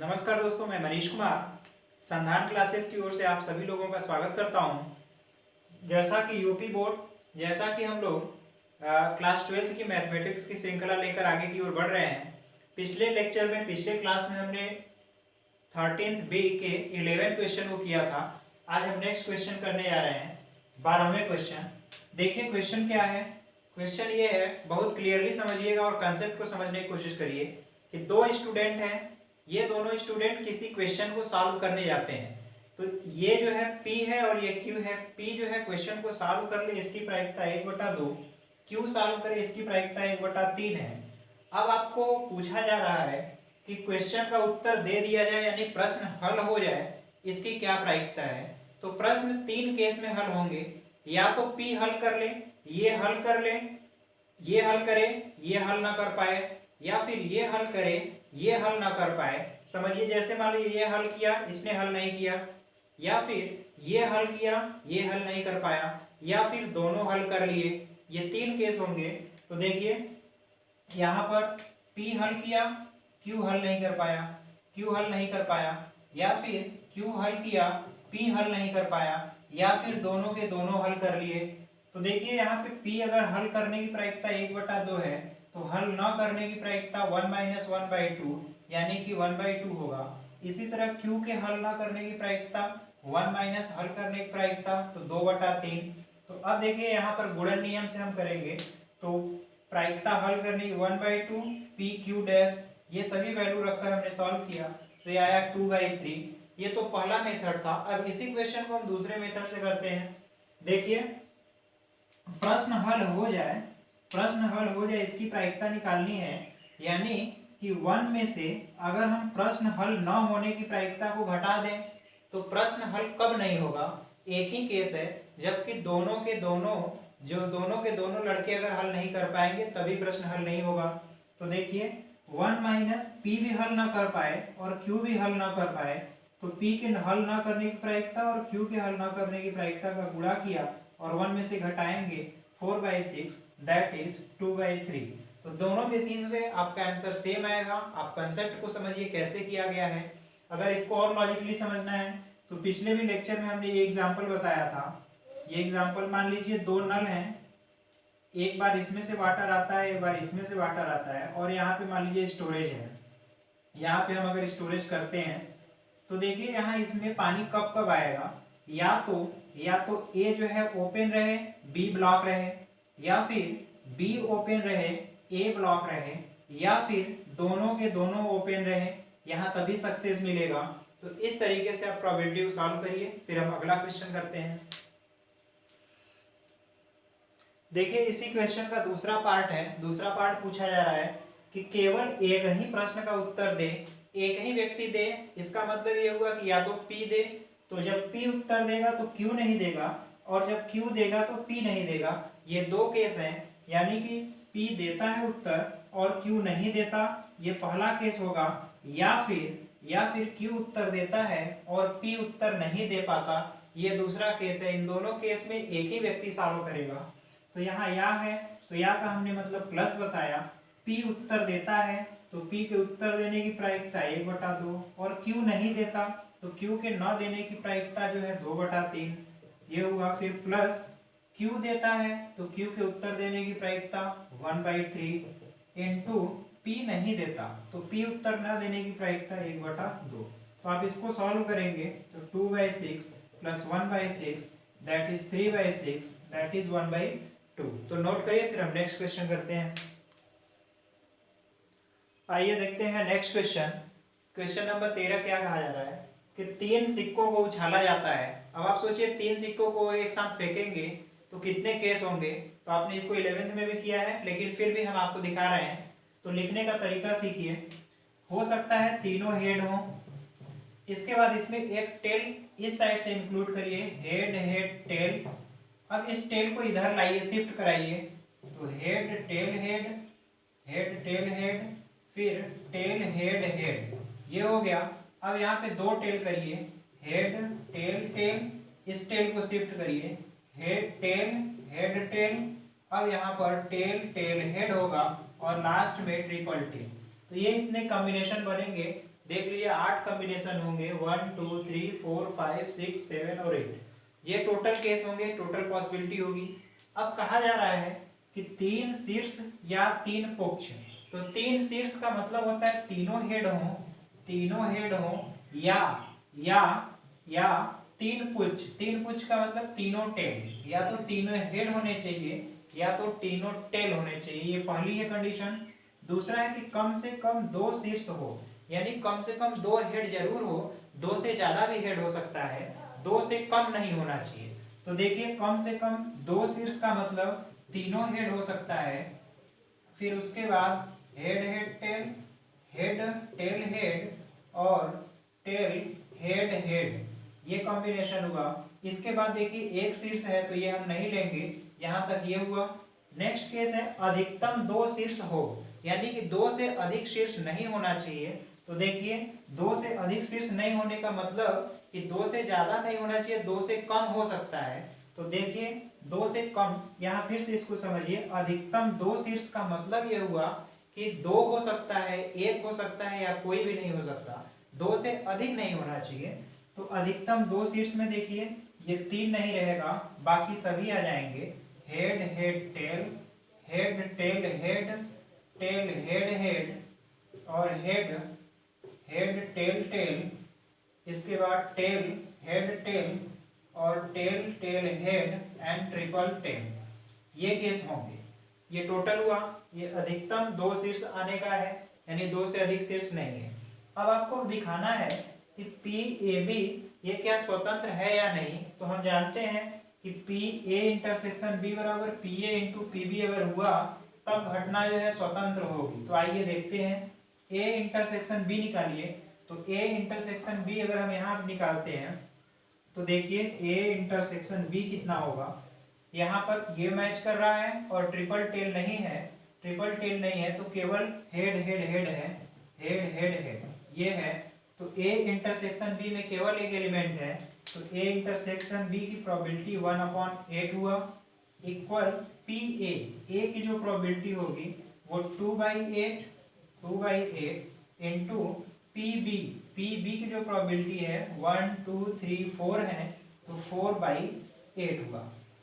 नमस्कार दोस्तों, मैं मनीष कुमार संधान क्लासेस की ओर से आप सभी लोगों का स्वागत करता हूं। जैसा कि यूपी बोर्ड जैसा कि हम लोग क्लास 12th की मैथमेटिक्स की श्रृंखला लेकर आगे की ओर बढ़ रहे हैं। पिछले लेक्चर में पिछले क्लास में हमने 13th बी के 11 क्वेश्चन को किया था। आज हम नेक्स्ट क्वेश्चन करने जा रहे हैं, 12वें क्वेश्चन। देखिए क्वेश्चन क्या है। क्वेश्चन ये है, बहुत क्लियरली समझिएगा और कंसेप्ट को समझने की कोशिश करिए कि दो स्टूडेंट हैं। ये दोनों स्टूडेंट किसी क्वेश्चन को सॉल्व करने जाते हैं। तो ये जो है P है और ये Q है। P जो है क्वेश्चन को सॉल्व कर ले, इसकी प्रायिकता 1/2। Q सॉल्व करे, इसकी प्रायिकता 1/3 है। अब आपको पूछा जा रहा है कि क्वेश्चन का उत्तर दे दिया जाए, यानी प्रश्न हल हो जाए, इसकी क्या प्रायिकता है। तो प्रश्न 3 केस में हल होंगे। या तो P हल कर ले, ये हल कर ले, ये हल करे, ये हल ना कर पाए, या फिर ये हल करे, ये हल ना कर पाए। समझिए, जैसे मान लीजिए ये हल किया, इसने हल नहीं किया, या फिर ये हल किया, ये हल नहीं कर पाया, या फिर दोनों हल कर लिए। ये 3 केस होंगे। तो देखिए यहाँ पर P हल किया, Q हल नहीं कर पाया, Q हल नहीं कर पाया, या फिर Q हल किया, P हल नहीं कर पाया, या फिर दोनों के दोनों हल कर लिए। तो देखिए यहाँ पे P अगर हल करने की प्रायिकता 1/2 है, तो हल न करने की प्रायिकता 1 - 1/2 यानी कि 1/2 होगा। इसी तरह Q के हल न करने की प्रायिकता 1 - हल करने की प्रायिकता तो 2/3। तो अब देखिए यहाँ पर गुणन नियम से हम करेंगे तो प्रायिकता हल करने की 1/2 PQ डैश, ये सभी वैल्यू रखकर हमने सॉल्व किया तो ये आया 2/3। ये तो पहला मेथड था। अब इसी क्वेश्चन को हम दूसरे मेथड से करते हैं। देखिए प्रश्न हल हो जाए, प्रश्न हल हो जाए, इसकी प्रायिकता निकालनी है। यानी कि 1 में से अगर हम प्रश्न हल न होने की प्रायिकता को घटा दें तो प्रश्न हल कब नहीं होगा। एक ही केस है, जबकि दोनों के दोनों लड़के अगर हल नहीं कर पाएंगे तभी प्रश्न हल नहीं होगा। तो देखिए 1 - P भी हल ना कर पाए और Q भी हल ना कर पाए, तो P के हल ना करने की प्रायिकता और Q के हल ना करने की प्रायिकता का गुणा किया और 1 में से घटाएंगे 4/6 दैट इज 2/3। तो दोनों विधि से आपका आंसर सेम आएगा। आप कंसेप्ट को समझिए कैसे किया गया है। अगर इसको और लॉजिकली समझना है तो पिछले भी लेक्चर में हमने ये एग्जांपल बताया था। ये एग्जांपल मान लीजिए 2 नल हैं, एक बार इसमें से वाटर आता है, एक बार इसमें से वाटर आता है, और यहाँ पे मान लीजिए स्टोरेज है। यहाँ पे हम अगर स्टोरेज करते हैं तो देखिए यहाँ इसमें पानी कब कब आएगा। या तो ए जो है ओपन रहे, बी ब्लॉक रहे, या फिर बी ओपन रहे, ए ब्लॉक रहे, या फिर दोनों के दोनों ओपन रहे, यहाँ तभी सक्सेस मिलेगा। तो इस तरीके से आप प्रोबेबिलिटी को सॉल्व करिए। फिर हम अगला क्वेश्चन करते हैं। देखिए इसी क्वेश्चन का दूसरा पार्ट है। दूसरा पार्ट पूछा जा रहा है कि केवल एक ही प्रश्न का उत्तर दे, एक ही व्यक्ति दे। इसका मतलब ये हुआ कि या तो P दे, तो जब P उत्तर देगा तो Q नहीं देगा, और जब Q देगा तो P नहीं देगा। ये 2 केस हैं, यानी कि P देता है उत्तर और Q नहीं देता, ये पहला केस होगा। या फिर Q उत्तर देता है और P उत्तर नहीं दे पाता, ये दूसरा केस है। इन दोनों केस में एक ही व्यक्ति सॉल्व करेगा। तो यहाँ या है, तो या का हमने मतलब प्लस बताया। P उत्तर देता है तो P के उत्तर देने की प्रायिकता 1/2, और Q नहीं देता तो Q के न देने की प्रायिकता जो है 2/3 ये हुआ। फिर प्लस Q देता है तो Q के उत्तर देने की प्रायिकता 1/3 इंटू P नहीं देता तो P उत्तर न देने की प्रायिकता 1/2। तो आप इसको सॉल्व करेंगे तो 2/6 plus 1/6 that is 3/6 that is 1/2। तो नोट करिए, फिर हम नेक्स्ट क्वेश्चन करते हैं। आइए देखते हैं नेक्स्ट क्वेश्चन। क्वेश्चन नंबर 13 क्या कहा जा रहा है कि 3 सिक्कों को उछाला जाता है। अब आप सोचिए 3 सिक्कों को एक साथ फेंकेंगे तो कितने केस होंगे। तो आपने इसको 11th में भी किया है, लेकिन फिर भी हम आपको दिखा रहे हैं। तो लिखने का तरीका सीखिए। हो सकता है तीनों हेड हो, इसके बाद इसमें एक टेल इस साइड से इंक्लूड करिए, हेड हेड टेल। अब इस टेल को इधर लाइए, शिफ्ट कराइए, तो head tail head, head tail head, फिर टेल हेड हेड, ये हो गया। अब यहाँ पे 2 टेल करिए, हेड टेल टेल, इस टेल को शिफ्ट करिए, हेड टेल हेड टेल। अब यहाँ पर टेल टेल हेड होगा और लास्ट में ट्रिपल टेल। तो ये इतने कॉम्बिनेशन बनेंगे। देख लीजिए 8 कॉम्बिनेशन होंगे, 1 2 3 4 5 6 7 और 8, ये टोटल केस होंगे, टोटल पॉसिबिलिटी होगी। अब कहा जा रहा है कि 3 शीर्ष या 3 पक्ष, तो 3 शीर्ष का मतलब होता है तीनों हेड हो या 3 पुच्छ, 3 पुच्छ का मतलब तीनों टेल, या तो तीनों हेड होने चाहिए या तो तीनों टेल होने चाहिए, ये पहली है कंडीशन। दूसरा है कि कम से कम 2 शीर्ष हो, यानी कम से कम 2 हेड जरूर हो, 2 से ज्यादा भी हेड हो सकता है, 2 से कम नहीं होना चाहिए। तो देखिए कम से कम 2 शीर्ष का मतलब तीनों हेड हो सकता है, फिर उसके बाद head head tail, head tail head और टेल हेड हेड, ये कॉम्बिनेशन हुआ। इसके बाद देखिए एक शीर्ष है तो ये हम नहीं लेंगे, यहां तक ये हुआ। नेक्स्ट केस है अधिकतम 2 शीर्ष हो, यानी कि 2 से अधिक शीर्ष नहीं होना चाहिए। तो देखिए 2 से अधिक शीर्ष नहीं होने का मतलब कि 2 से ज्यादा नहीं होना चाहिए, 2 से कम हो सकता है। तो देखिए 2 से कम, यहाँ फिर से इसको समझिए, अधिकतम 2 शीर्ष का मतलब ये हुआ कि 2 हो सकता है, 1 हो सकता है या कोई भी नहीं हो सकता, 2 से अधिक नहीं होना चाहिए। तो अधिकतम 2 शीर्ष में देखिए ये 3 नहीं रहेगा, बाकी सभी आ जाएंगे, head head tail, head tail head, tail head head और हेड हेड टेल टेल, इसके बाद टेल हेड टेल और tail tail head and triple tail, ये केस होंगे। ये टोटल हुआ, ये अधिकतम 2 शीर्ष आने का है, यानी 2 से अधिक शीर्ष नहीं है। अब आपको दिखाना है कि पी ए बी ये क्या स्वतंत्र है या नहीं। तो हम जानते हैं कि पी ए इंटरसेक्शन बी बराबर P A into P B अगर हुआ तब घटना जो है स्वतंत्र होगी। तो आइए देखते हैं, ए इंटरसेक्शन बी निकालिए। तो ए इंटरसेक्शन बी अगर हम यहाँ निकालते हैं तो देखिए ए इंटरसेक्शन बी कितना होगा, यहाँ पर ये मैच कर रहा है और ट्रिपल टेल नहीं है, ट्रिपल टेल नहीं है तो केवल हेड हेड हेड है, हेड हेड हेड ये है। तो ए इंटरसेक्शन बी में केवल एक एलिमेंट है, तो ए इंटरसेक्शन बी की प्रोबेबिलिटी 1/8 हुआ, इक्वल पी ए की जो प्रोबेबिलिटी होगी वो 2/8 इंटू पी बी की जो प्रोबेबिलिटी है 1 2 3 4 है, तो 4/8 हुआ।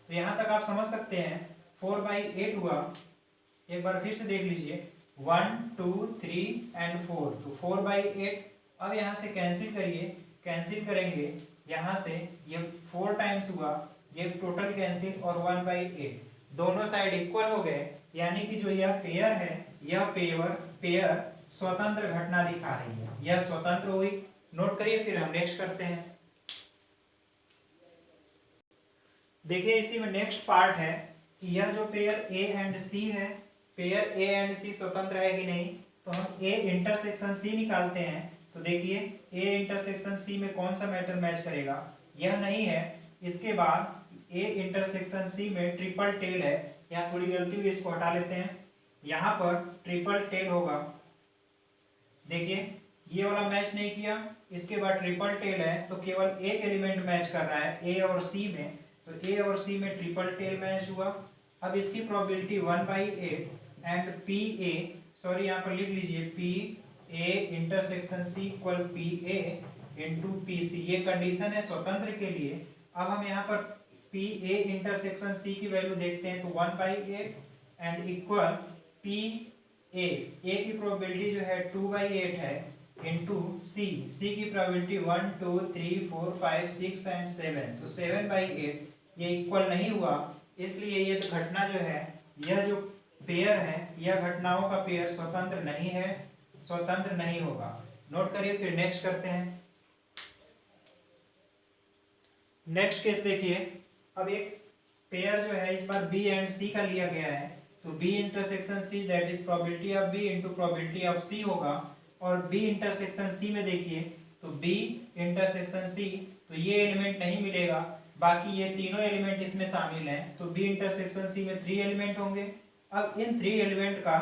तो यहाँ तक आप समझ सकते हैं 4/8 हुआ। एक बार फिर से देख लीजिए 1 2 3 एंड 4, तो 4/8। अब यहाँ से कैंसिल करिए, कैंसिल करेंगे यहाँ से ये 4 टाइम्स हुआ, ये टोटल कैंसिल और 1/8 दोनों साइड इक्वल हो गए, यानी कि जो यह पेयर है यह पेयर स्वतंत्र घटना दिखा रही है, यह स्वतंत्र हुई। नोट करिए, फिर हम नेक्स्ट करते हैं। देखिए इसी में नेक्स्ट पार्ट है कि यह जो पेयर ए एंड सी है, पेयर ए एंड सी स्वतंत्र है कि नहीं। तो हम ए इंटरसेक्शन सी निकालते हैं। तो देखिए ए इंटरसेक्शन सी में कौन सा मैटर मैच करेगा, यह नहीं है। इसके बाद ए इंटरसेक्शन सी में ट्रिपल टेल है, यहाँ थोड़ी गलती हुई, इसको हटा लेते हैं। यहाँ पर ट्रिपल टेल होगा, देखिए ये वाला मैच नहीं किया। इसके बाद ट्रिपल टेल है तो केवल एक एलिमेंट मैच कर रहा है ए और सी में, तो ए और सी में ट्रिपल टेल मैच हुआ। अब इसकी probability 1/8 and P A, sorry यहाँ पर लिख लीजिए P A intersection C equal P A into P C, ये कंडीशन है स्वतंत्र के लिए। अब हम यहाँ पर पी ए इंटरसेक्शन सी की वैल्यू देखते हैं, तो 1/8 एंड इक्वल पी ए की प्रोबेबिलिटी जो है 2/8 है इंटू सी की प्रोबेबिलिटी 1 2 3 4 5 6 एंड 7, तो 7/8, ये इक्वल नहीं हुआ। इसलिए ये घटना जो है, यह जो पेयर है, यह घटनाओं का पेयर स्वतंत्र नहीं है, स्वतंत्र नहीं होगा। नोट करिए, फिर नेक्स्ट करते हैं। नेक्स्ट केस देखिए, अब एक पेयर जो है इस बार बी एंड सी का लिया गया है, तो B intersection C that is probability of B into probability of C होगा। और बी इंटरसेक्शन सी में देखिए तो बी इंटरसेक्शन सी, तो ये एलिमेंट नहीं मिलेगा, बाकी ये तीनों एलिमेंट इसमें शामिल हैं, तो बी इंटरसेक्शन सी में 3 एलिमेंट होंगे। अब इन 3 एलिमेंट का,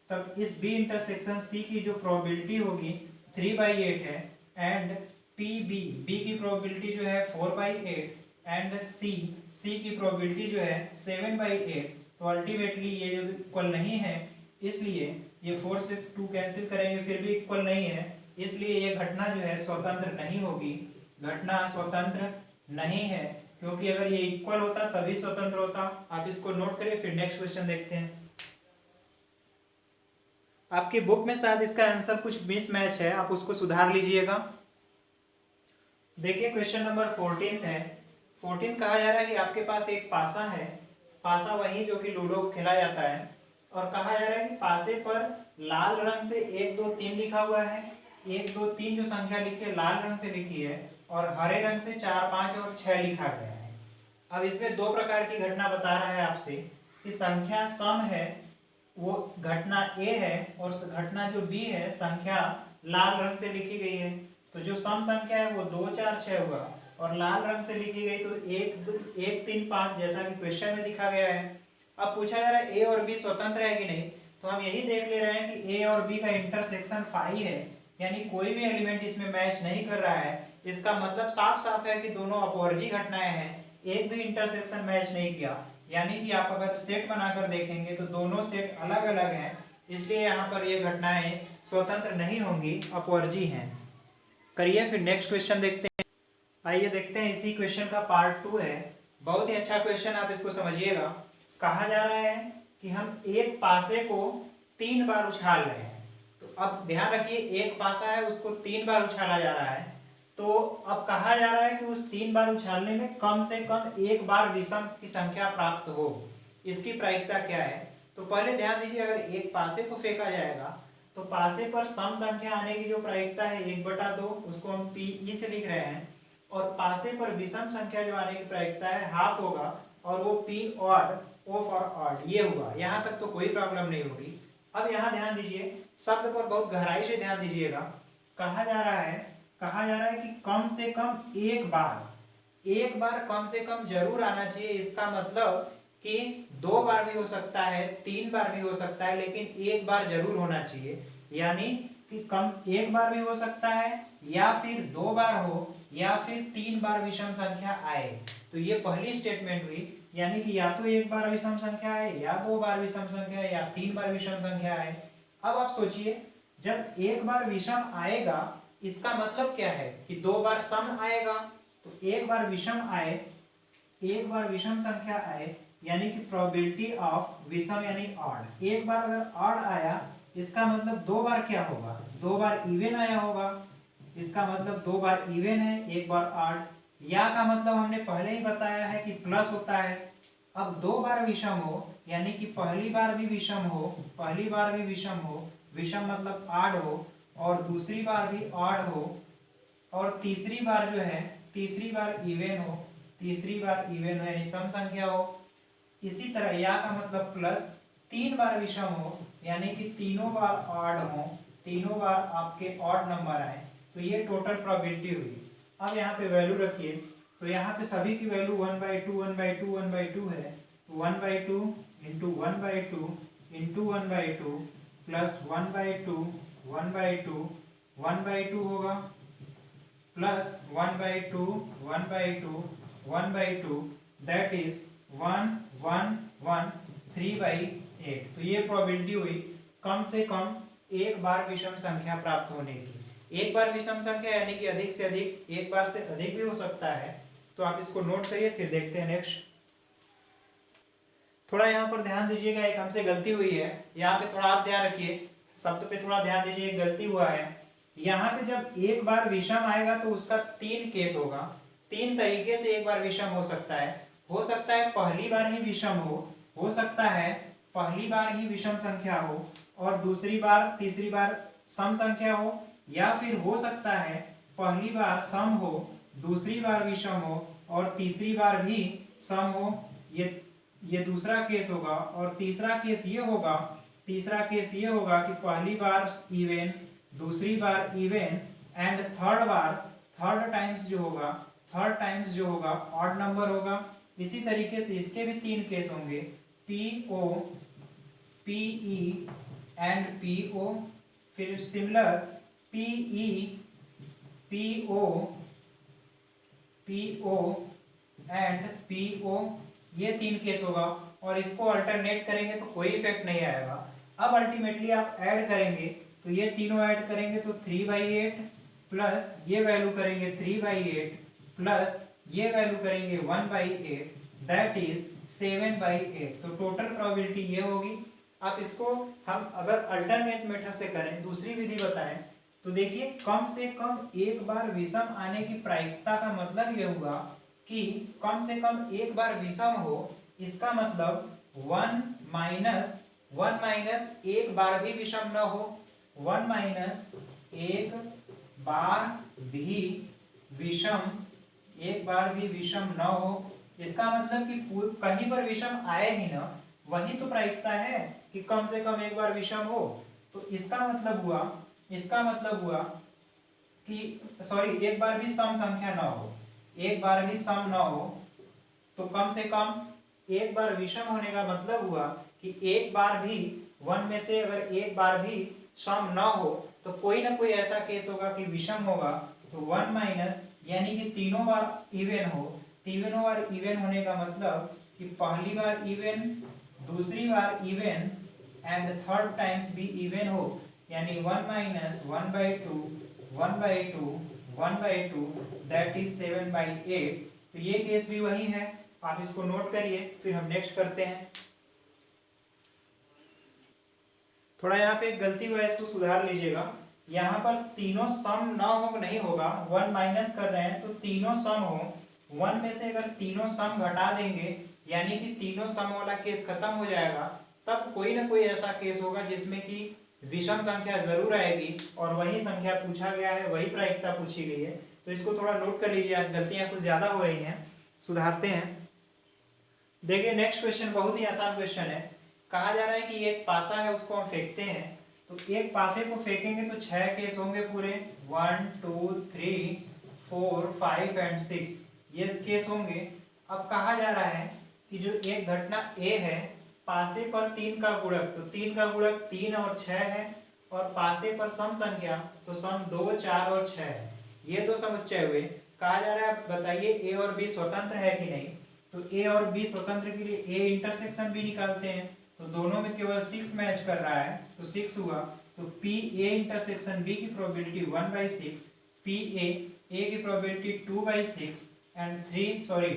तब इस बी इंटरसेक्शन सी की जो प्रोबेबिलिटी होगी 3/8 है, एंड पी बी की प्रोबेबिलिटी जो है 4/8 एंड सी की प्रोबेबिलिटी जो है 7/8। तो अल्टीमेटली ये जो इक्वल नहीं है, इसलिए ये 4 से 2 कैंसिल करेंगे फिर भी इक्वल नहीं है, इसलिए ये घटना जो है स्वतंत्र नहीं होगी, घटना स्वतंत्र नहीं है, क्योंकि अगर ये इक्वल होता तभी स्वतंत्र होता। आप इसको नोट करिए, फिर नेक्स्ट क्वेश्चन देखते हैं। आपकी बुक में शायद इसका आंसर कुछ मिसमैच है, आप उसको सुधार लीजिएगा। देखिए क्वेश्चन नंबर 14 है। 14 कहा जा रहा है कि आपके पास एक पासा है, पासा वही जो कि लूडो खेला जाता है, और कहा जा रहा है कि पासे पर लाल रंग से 1 2 3 लिखा हुआ है। 1 2 3 जो संख्या लिखी है लाल रंग से लिखी है, और हरे रंग से 4 5 और 6 लिखा गया है। अब इसमें दो प्रकार की घटना बता रहा है आपसे कि संख्या सम है वो घटना ए है, और घटना जो बी है संख्या लाल रंग से लिखी गई है। तो जो सम संख्या है वो 2 4 6 हुआ, और लाल रंग से लिखी गई तो 1 3 5 जैसा कि क्वेश्चन में दिखा गया है। अब पूछा जा रहा है ए और बी स्वतंत्र है कि नहीं, तो हम यही देख ले रहे हैं कि ए और बी का इंटरसेक्शन फाई है, यानी कोई भी एलिमेंट इसमें मैच नहीं कर रहा है। इसका मतलब साफ साफ है कि दोनों अपवर्जी घटनाएं हैं, एक भी इंटरसेक्शन मैच नहीं किया। यानी कि आप अगर सेट बनाकर देखेंगे तो दोनों सेट अलग अलग हैं, इसलिए यहाँ पर ये घटनाएं स्वतंत्र नहीं होंगी, अपवर्जी हैं। करिए फिर नेक्स्ट क्वेश्चन देखते हैं। आइए देखते हैं, इसी क्वेश्चन का पार्ट 2 है। बहुत ही अच्छा क्वेश्चन, आप इसको समझिएगा। कहा जा रहा है कि हम एक पासे को 3 बार उछाल रहे हैं। तो अब ध्यान रखिए, एक पासा है उसको 3 बार उछाला जा रहा है। तो अब कहा जा रहा है कि उस 3 बार उछालने में कम से कम एक बार विषम की संख्या प्राप्त हो। इसकी प्रायिकता क्या है? तो पहले ध्यान दीजिए, अगर एक पासे को फेंका जाएगा तो पासे पर सम संख्या आने की जो प्रायिकता है 1/2, उसको हम पी से लिख रहे हैं, और पासे पर विषम संख्या जो आने की प्रायिकता है हाफ होगा, और वो P odd, O for odd, ये हुआ। यहाँ तक तो कोई प्रॉब्लम नहीं होगी। अब यहाँ ध्यान दीजिए, शब्द पर बहुत गहराई से ध्यान दीजिएगा। कहा जा रहा है कि कम से कम एक बार कम से कम जरूर आना चाहिए। इसका मतलब कि 2 बार भी हो सकता है, 3 बार भी हो सकता है, लेकिन एक बार जरूर होना चाहिए। यानी कि कम एक बार भी हो सकता है, या फिर 2 बार हो, या फिर 3 बार विषम संख्या आए। तो ये पहली स्टेटमेंट हुई, यानी कि या तो एक बार विषम संख्या आए, या 2 बार विषम संख्या आए, या 3 बार विषम संख्या आए। अब आप सोचिए, जब एक बार विषम आएगा इसका मतलब क्या है कि 2 बार सम आएगा। तो एक बार विषम आए, एक बार विषम संख्या आए, यानी कि प्रोबेबिलिटी ऑफ विषम यानी ऑड। एक बार अगर ऑड आया इसका मतलब 2 बार क्या होगा, 2 बार इवन आया होगा। इसका मतलब 2 बार इवन है, एक बार ऑड। या का मतलब हमने पहले ही बताया है कि प्लस होता है। अब 2 बार विषम हो, यानी कि पहली बार भी विषम हो, पहली बार भी विषम हो, विषम मतलब ऑड हो, और दूसरी बार भी ऑड हो, और तीसरी बार जो है तीसरी बार इवन हो, तीसरी बार इवन हो यानी सम संख्या हो। इसी तरह या का मतलब प्लस, 3 बार विषम हो, यानी कि तीनों बार ऑड हो, तीनों बार आपके ऑड नंबर आए। तो ये टोटल प्रोबेबिलिटी हुई। अब यहाँ पे वैल्यू रखिए, तो यहाँ पे सभी की वैल्यू 1/2 1/2 1/2 है। 1/2 इंटू 1/2 इंटू 1/2 प्लस 1/2 1/2 1/2 होगा, प्लस 1/2 1/2 1/2, दैट इज 1 1 1 3/8। तो ये प्रोबेबिलिटी हुई कम से कम एक बार विषम संख्या प्राप्त होने की। एक बार विषम संख्या यानी कि अधिक से अधिक, एक बार से अधिक भी हो सकता है। तो आप इसको नोट करिए, फिर देखते हैं नेक्स्ट। थोड़ा यहाँ पर ध्यान दीजिएगा, एक हमसे गलती हुई है, यहाँ पे थोड़ा आप ध्यान रखिए, शब्द पे थोड़ा ध्यान दीजिए, गलती हुआ है। यहाँ पे जब एक बार विषम आएगा तो उसका 3 केस होगा। 3 तरीके से एक बार विषम हो सकता है। हो सकता है पहली बार ही विषम हो सकता है पहली बार ही विषम संख्या हो, और दूसरी बार तीसरी बार सम संख्या हो, या फिर हो सकता है पहली बार सम हो, दूसरी बार विषम हो, और तीसरी बार भी सम हो। ये दूसरा केस होगा। और तीसरा केस ये होगा कि पहली बार इवन, दूसरी बार इवन, एंड थर्ड टाइम्स जो होगा ऑड नंबर होगा। इसी तरीके से इसके भी 3 केस होंगे, PO, PE एंड PO। फिर similar PE, PO and PO, ये 3 केस होगा। और इसको अल्टरनेट करेंगे तो कोई इफेक्ट नहीं आएगा। अब अल्टीमेटली आप ऐड करेंगे तो ये तीनों ऐड करेंगे तो 3/8 प्लस ये वैल्यू करेंगे 3/8 प्लस ये वैल्यू करेंगे 1/8 दैट इज 7/8। तो टोटल प्रोबेबिलिटी ये होगी। आप इसको हम अगर अल्टरनेट मेथड से करें, दूसरी विधि बताएं, तो देखिए कम से कम एक बार विषम आने की प्रायिकता का मतलब ये हुआ कि कम से कम एक बार विषम हो, इसका मतलब 1 माइनस एक बार भी विषम न हो, 1 माइनस एक बार भी विषम, एक बार भी विषम न हो, इसका मतलब कि कहीं पर विषम आए ही ना, वही तो प्रायिकता है कि कम से कम एक बार विषम हो। तो इसका मतलब हुआ कि सॉरी, एक बार भी सम संख्या न हो, एक बार भी सम न हो, तो कम से कम एक बार विषम होने का मतलब हुआ कि एक बार भी वन में से अगर एक बार भी सम न हो तो कोई ना कोई ऐसा केस होगा कि विषम होगा। तो 1 माइनस यानी कि तीनों बार इवन हो, तीनों बार इवन होने का मतलब कि पहली बार इवन, दूसरी बार इवन एंड थर्ड टाइम्स भी इवन हो, यानी 1 माइनस 1/2 1/2 1/2 दैट इज 7/8। तो ये केस भी वही है, आप इसको नोट करिए, फिर हम नेक्स्ट करते हैं। थोड़ा यहाँ पे एक गलती हुआ है, इसको सुधार लीजिएगा। यहाँ पर तीनों सम न हो नहीं होगा, 1 माइनस कर रहे हैं तो तीनों सम हो, 1 में से अगर तीनों सम घटा देंगे यानी कि तीनों सम वाला केस खत्म हो जाएगा, तब कोई ना कोई ऐसा केस होगा जिसमें कि विषम संख्या जरूर आएगी और वही संख्या पूछा गया है, वही प्रायिकता पूछी गई है। तो इसको थोड़ा नोट कर लीजिए, आज गलतियां कुछ ज्यादा हो रही हैं, सुधारते हैं। देखिए नेक्स्ट क्वेश्चन बहुत ही आसान क्वेश्चन है। कहा जा रहा है कि एक पासा है, उसको हम फेंकते हैं, तो एक पासे को फेंकेंगे तो 6 केस होंगे पूरे, 1 2 3 4 5 एंड 6 ये केस होंगे। अब कहा जा रहा है कि जो एक घटना ए है, पासे पर 3 का गुणक, तो 3 का गुणक 3 और 6 है, और पासे पर सम संख्या, तो सम 2 4 और 6 है। ये तो समुच्चय हुए। कहा जा रहा है बताइए ए और बी स्वतंत्र है कि नहीं। तो ए और बी स्वतंत्र के लिए ए इंटरसेक्शन बी निकालते हैं, तो दोनों में केवल 6 मैच कर रहा है, तो 6 हुआ। तो पी ए इंटरसेक्शन बी की प्रोबेबिलिटी 1/6, पी ए की probability 2/6 and 3 sorry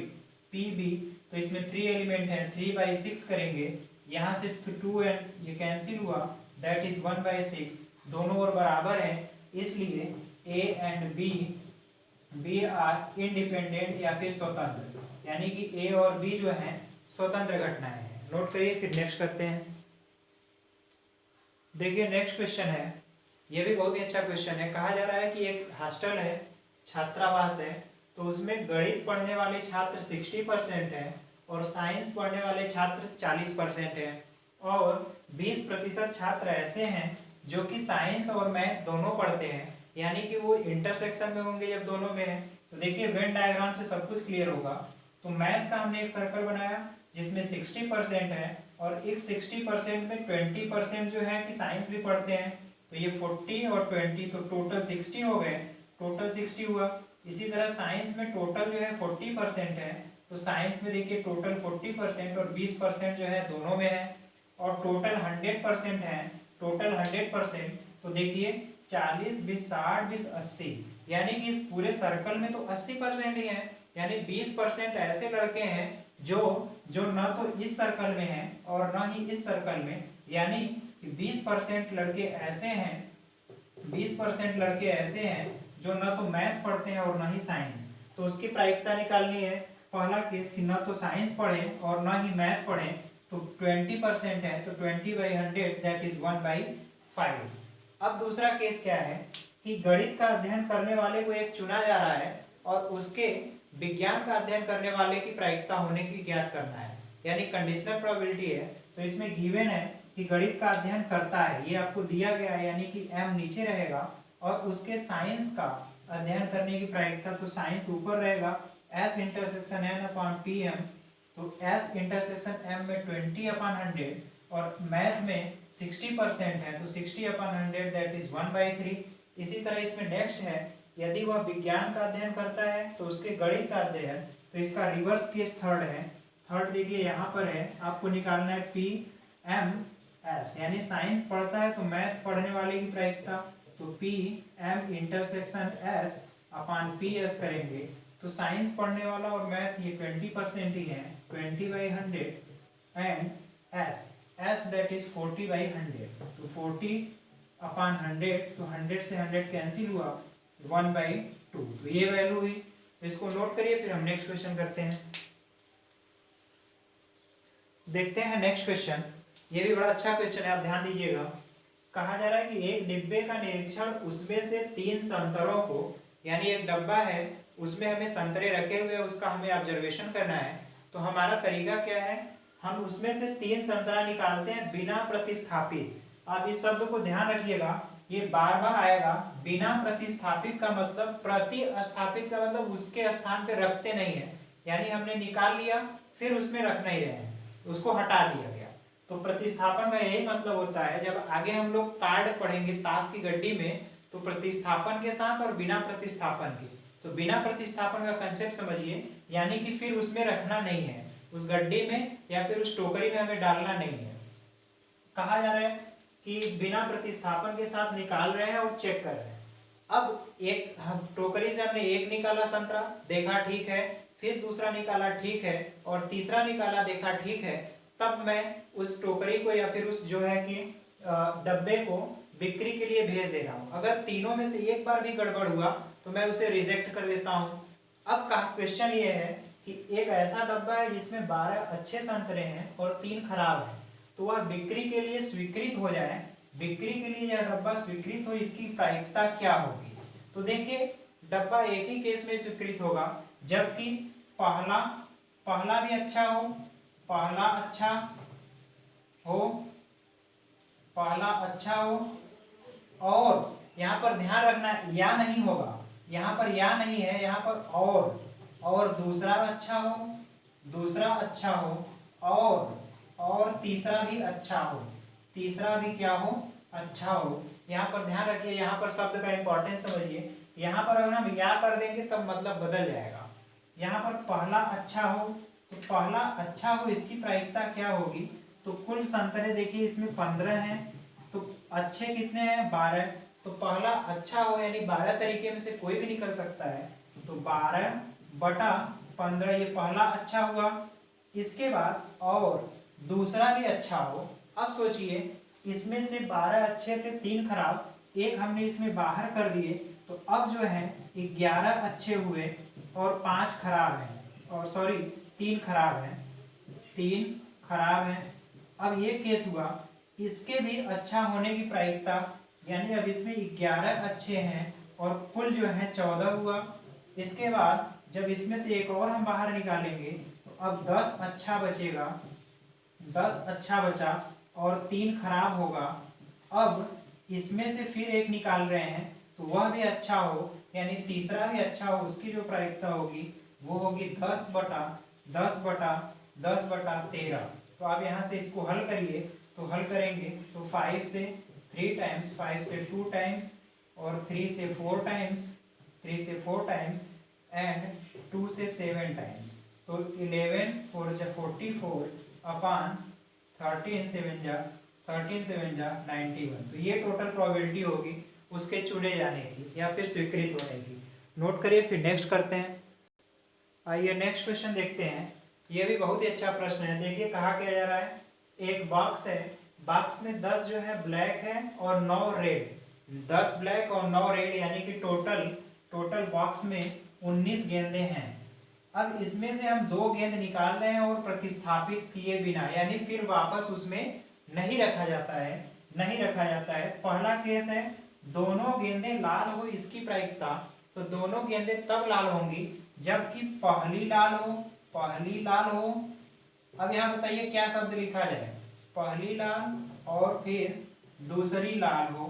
P B, तो इसमें 3 एलिमेंट है, 3/6 करेंगे, यहाँ से 2 एंड ये कैंसिल हुआ, दैट इज 1/6, दोनों ओर बराबर है, इसलिए A and B are independent या फिर स्वतंत्र, यानी कि ए और बी जो है स्वतंत्र घटनाएं हैं। नोट करिए, फिर नेक्स्ट करते हैं। देखिए नेक्स्ट क्वेश्चन है, ये भी बहुत ही अच्छा क्वेश्चन है। कहा जा रहा है कि एक हॉस्टल है, छात्रावास है, तो उसमें गणित पढ़ने वाले छात्र 60% है और साइंस पढ़ने वाले छात्र 40% है, और 20% छात्र ऐसे हैं जो कि साइंस और मैथ दोनों पढ़ते हैं, यानी कि वो इंटरसेक्शन में होंगे जब दोनों में है। तो देखिए वेन डायग्राम से सब कुछ क्लियर होगा। तो मैथ का हमने एक सर्कल बनाया जिसमें 60% है, और एक 60% में 20% जो है कि साइंस भी पढ़ते हैं, तो ये 40 और 20 तो टोटल 60 हो गए, टोटल 60 हुआ। इसी तरह साइंस में टोटल जो है 40% है, तो साइंस में देखिए टोटल 40% और 20% जो है दोनों में है, और टोटल 100% है, टोटल 100%, तो देखिए 40 20 60 20 80, यानी कि इस पूरे सर्कल में तो 80% ही है, यानी 20% ऐसे लड़के हैं जो न तो इस सर्कल में हैं और न ही इस सर्कल में, यानी कि 20% लड़के ऐसे हैं, 20% लड़के ऐसे हैं जो न तो मैथ पढ़ते हैं और न ही साइंस। तो उसकी प्रायिकता निकालनी है। पहला केस कि न तो साइंस पढ़ें और न ही मैथ पढ़ें, तो 20% है, तो 20/100 दैट इज 1/5। अब दूसरा केस क्या है कि गणित का अध्ययन करने वाले को एक चुना जा रहा है और उसके विज्ञान का अध्ययन करने वाले की प्रायिकता होने की ज्ञात करना है, यानी कंडीशनल प्रोबेबिलिटी है। तो इसमें गिवन है कि गणित का अध्ययन करता है, ये आपको दिया गया है, यानी कि m नीचे रहेगा, और उसके साइंस का अध्ययन करने की प्रायिकता, तो साइंस ऊपर रहेगा, s इंटरसेक्शन n/pm, तो s इंटरसेक्शन m में 20/100 और मैथ में 60% है, तो 60/100 दैट इज 1/3। इसी तरह इसमें नेक्स्ट है, यदि वह विज्ञान का अध्ययन करता है तो उसके गणित का अध्ययन, तो इसका रिवर्स केस थर्ड है। थर्ड देखिए यहाँ पर है, आपको निकालना है पी एम एस, यानी साइंस पढ़ता है तो मैथ पढ़ने वाले की प्रायिकता, तो P M intersection S upon P S करेंगे तो साइंस पढ़ने वाला और मैथ ये 20% ही है, 20/100 and S S that is 40/100, तो 40/100 तो 100 से 100 कैंसिल हुआ, 1/2, तो ये वैल्यू हुई। इसको नोट करिए, फिर हम नेक्स्ट क्वेश्चन करते हैं। देखते हैं नेक्स्ट क्वेश्चन, ये भी बड़ा अच्छा क्वेश्चन है, आप ध्यान दीजिएगा। कहा जा रहा है कि एक डिब्बे का निरीक्षण, उसमें से 3 संतरों को, यानी एक डब्बा है उसमें हमें संतरे रखे हुए हैं, उसका हमें ऑब्जर्वेशन करना है। तो हमारा तरीका क्या है, हम उसमें से 3 संतरा निकालते हैं बिना प्रतिस्थापित। आप इस शब्द को ध्यान रखिएगा, ये बार बार आएगा। बिना प्रतिस्थापित का मतलब, प्रतिस्थापित का मतलब उसके स्थान पे रखते नहीं है, यानी हमने निकाल लिया फिर उसमें रख नहीं रहे हैं, उसको हटा दिया गया। तो प्रतिस्थापन का यही मतलब होता है, जब आगे हम लोग कार्ड पढ़ेंगे ताश की गड्डी में, तो प्रतिस्थापन के साथ और बिना प्रतिस्थापन के। तो बिना प्रतिस्थापन का कंसेप्ट समझिए, यानी कि फिर उसमें रखना नहीं है, उस गड्डी में या फिर उस टोकरी में हमें डालना नहीं है। कहा जा रहा है कि बिना प्रतिस्थापन के साथ निकाल रहे हैं और चेक कर रहे हैं। अब एक हम टोकरी से हमने एक निकाला संतरा, देखा ठीक है, फिर दूसरा निकाला ठीक है, और तीसरा निकाला देखा ठीक है, तब मैं उस टोकरी को या फिर उस जो है कि डब्बे को बिक्री के लिए भेज दे रहा हूँ। अगर तीनों में से एक बार भी गड़बड़ हुआ तो मैं उसे रिजेक्ट कर देता हूँ। अब का क्वेश्चन ये है कि एक ऐसा डब्बा है जिसमें 12 अच्छे संतरे हैं और 3 खराब हैं, तो वह बिक्री के लिए स्वीकृत हो जाए, बिक्री के लिए यह डब्बा स्वीकृत हो, इसकी प्रायिकता क्या होगी। तो देखिए, डब्बा एक ही केस में स्वीकृत होगा, जबकि पहला भी अच्छा हो, पहला अच्छा हो, और यहाँ पर ध्यान रखना या नहीं होगा, यहाँ पर या नहीं है, यहाँ पर और दूसरा अच्छा हो, और तीसरा भी अच्छा हो, तीसरा भी क्या हो, अच्छा हो। यहाँ पर ध्यान रखिए, यहाँ पर शब्द का इंपॉर्टेंस समझिए। यहाँ पर अगर हम या कर देंगे तब मतलब बदल जाएगा। यहाँ पर पहला अच्छा हो, तो पहला अच्छा हो इसकी प्रायिकता क्या होगी, तो कुल संतरे देखिए इसमें 15 हैं, तो अच्छे कितने हैं, 12, तो पहला अच्छा हो यानी 12 तरीके में से कोई भी निकल सकता है, तो 12/15 ये पहला अच्छा हुआ। इसके बाद और दूसरा भी अच्छा हो। अब सोचिए, इसमें से 12 अच्छे थे, 3 खराब, एक हमने इसमें बाहर कर दिए, तो अब जो है 11 अच्छे हुए और 5 खराब हैं, और सॉरी 3 खराब हैं, 3 खराब हैं। अब ये केस हुआ, इसके भी अच्छा होने की प्रायिकता, यानी अब इसमें 11 अच्छे हैं और कुल जो है 14 हुआ। इसके बाद जब इसमें से एक और हम बाहर निकालेंगे तो अब 10 अच्छा बचेगा, 10 अच्छा बचा और 3 खराब होगा। अब इसमें से फिर एक निकाल रहे हैं तो वह भी अच्छा हो, यानी तीसरा भी अच्छा हो, उसकी जो प्रायिकता होगी वो होगी 10/13। तो आप यहाँ से इसको हल करिए, तो हल करेंगे तो 5 से 3 टाइम्स, 5 से 2 टाइम्स, और 3 से 4 टाइम्स, 3 से 4 टाइम्स, एंड 2 से 7 टाइम्स। तो 11 4 जा 44 अपान 13 7 जा 91। तो ये टोटल प्रोबेबिलिटी होगी उसके चुने जाने की या फिर स्वीकृत होने की। नोट करिए, फिर नेक्स्ट करते हैं। आइए नेक्स्ट क्वेश्चन देखते हैं। ये भी बहुत ही अच्छा प्रश्न है। देखिए कहा क्या जा रहा है, एक बॉक्स है, बॉक्स में 10 जो है ब्लैक है और 9 रेड, 10 ब्लैक और 9 रेड, यानी कि टोटल बॉक्स में 19 गेंदें हैं। अब इसमें से हम 2 गेंद निकाल रहे हैं और प्रतिस्थापित किए बिना, यानी फिर वापस उसमें नहीं रखा जाता है, पहला केस है दोनों गेंदें लाल हो, इसकी प्रायिकता, तो दोनों गेंदें तब लाल होंगी जबकि पहली लाल हो। अब यहाँ बताइए क्या शब्द लिखा जाए, पहली लाल और फिर दूसरी लाल हो,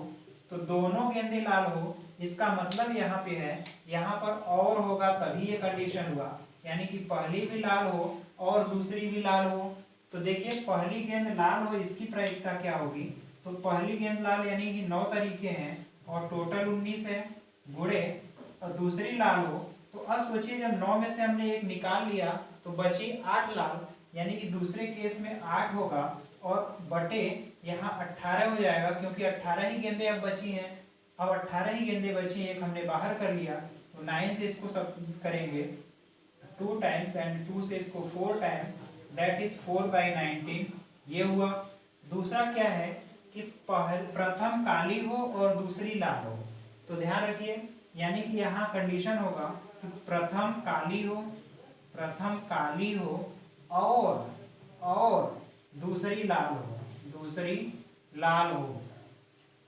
तो दोनों गेंदें लाल हो, इसका मतलब यहाँ पे है, यहाँ पर और होगा तभी ये कंडीशन हुआ, यानी कि पहली भी लाल हो और दूसरी भी लाल हो। तो देखिए पहली गेंद लाल हो, इसकी प्रायिकता क्या होगी, तो पहली गेंद लाल यानी कि 9 तरीके हैं और टोटल 19 है, गुणे और दूसरी लाल हो, तो अब सोचिए जब 9 में से हमने एक निकाल लिया तो बची 8 लाल, यानी कि दूसरे केस में 8 होगा और बटे यहाँ 18 हो जाएगा, क्योंकि 18 ही गेंदें अब बची हैं। अब 18 ही गेंदें बची हैं, एक हमने बाहर कर लिया, तो 9 से इसको सब करेंगे 2 टाइम्स एंड 2 से इसको 4 टाइम्स, दैट इज 4/19, ये हुआ। दूसरा क्या है कि प्रथम काली हो और दूसरी लाल हो, तो ध्यान रखिए, यानी कि यहाँ कंडीशन होगा कि प्रथम काली हो और दूसरी लाल हो।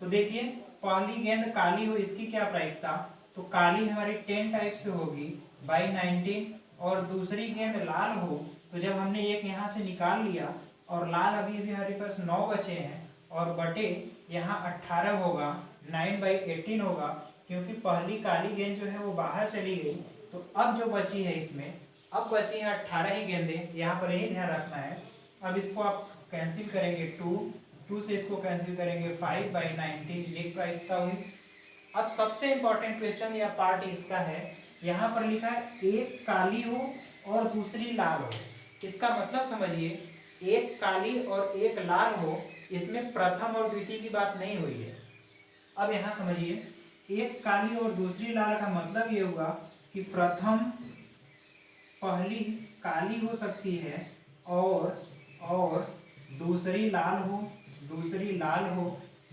तो देखिए पहली गेंद काली हो, इसकी क्या प्रायिकता, तो काली हमारी 10 टाइप से होगी /19, और दूसरी गेंद लाल हो, तो जब हमने एक यहाँ से निकाल लिया और लाल अभी हमारे पास 9 बचे हैं, और बटे यहाँ 18 होगा, 9/18 होगा, क्योंकि पहली काली गेंद जो है वो बाहर चली गई। तो अब जो बची है इसमें, अब बची है 18 ही गेंदें, यहाँ पर यही ध्यान रखना है। अब इसको आप कैंसिल करेंगे, 2 से इसको कैंसिल करेंगे, 5/19, ये प्रायिकता हुई। अब सबसे इंपॉर्टेंट क्वेश्चन या पार्ट इसका है, यहाँ पर लिखा है एक काली हो और दूसरी लाल हो। इसका मतलब समझिए, एक काली और एक लाल हो, इसमें प्रथम और द्वितीय की बात नहीं हुई है। अब यहाँ समझिए, एक काली और दूसरी लाल का मतलब ये हुआ कि प्रथम पहली काली हो सकती है और दूसरी लाल हो,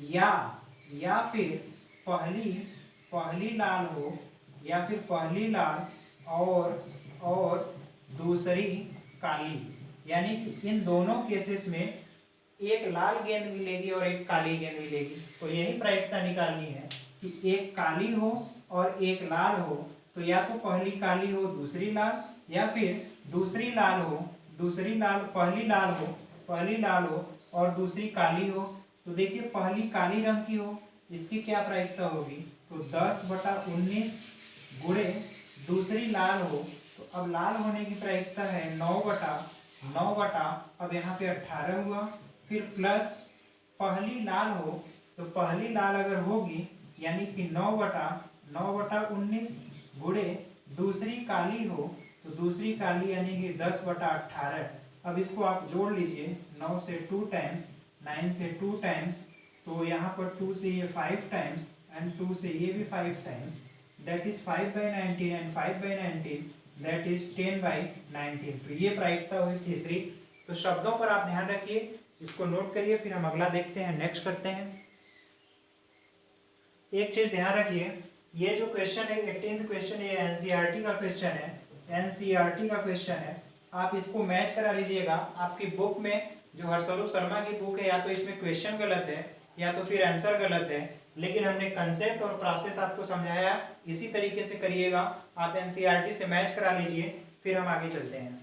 या फिर पहली लाल हो, या फिर पहली लाल और दूसरी काली, यानी कि इन दोनों केसेस में एक लाल गेंद मिलेगी और एक काली गेंद मिलेगी। तो यही प्रायिकता निकालनी है कि एक काली हो और एक लाल हो, तो या तो पहली काली हो दूसरी लाल, या फिर दूसरी लाल हो पहली लाल हो और दूसरी काली हो। तो देखिए पहली काली रंग की हो, इसकी क्या प्रायिकता होगी, तो 10/19 गुणे दूसरी लाल हो, तो अब लाल होने की प्रायिकता है 9/9, अब यहाँ पे 18 हुआ, फिर प्लस पहली लाल हो, तो पहली लाल अगर होगी यानी कि 9/19 गुणे दूसरी काली हो, तो दूसरी काली यानी कि 10/18। अब इसको आप जोड़ लीजिए, 9 से 2 टाइम्स, 9 से 2 टाइम्स, तो यहाँ पर 2 से ये 5 टाइम्स एंड 2 से ये भी 5 times, that is 5/19 and 5/19 that is 10/19। तो ये प्रायिकता हुई तीसरी। तो शब्दों पर आप ध्यान रखिए, इसको नोट करिए, फिर हम अगला देखते हैं, नेक्स्ट करते हैं। एक चीज ध्यान रखिए, ये जो क्वेश्चन है 18th क्वेश्चन, ये एनसीईआरटी का क्वेश्चन है, आप इसको मैच करा लीजिएगा। आपकी बुक में जो हर्षरूप शर्मा की बुक है, या तो इसमें क्वेश्चन गलत है या तो फिर आंसर गलत है, लेकिन हमने कंसेप्ट और प्रोसेस आपको समझाया, इसी तरीके से करिएगा। आप एनसीईआरटी से मैच करा लीजिए, फिर हम आगे चलते हैं।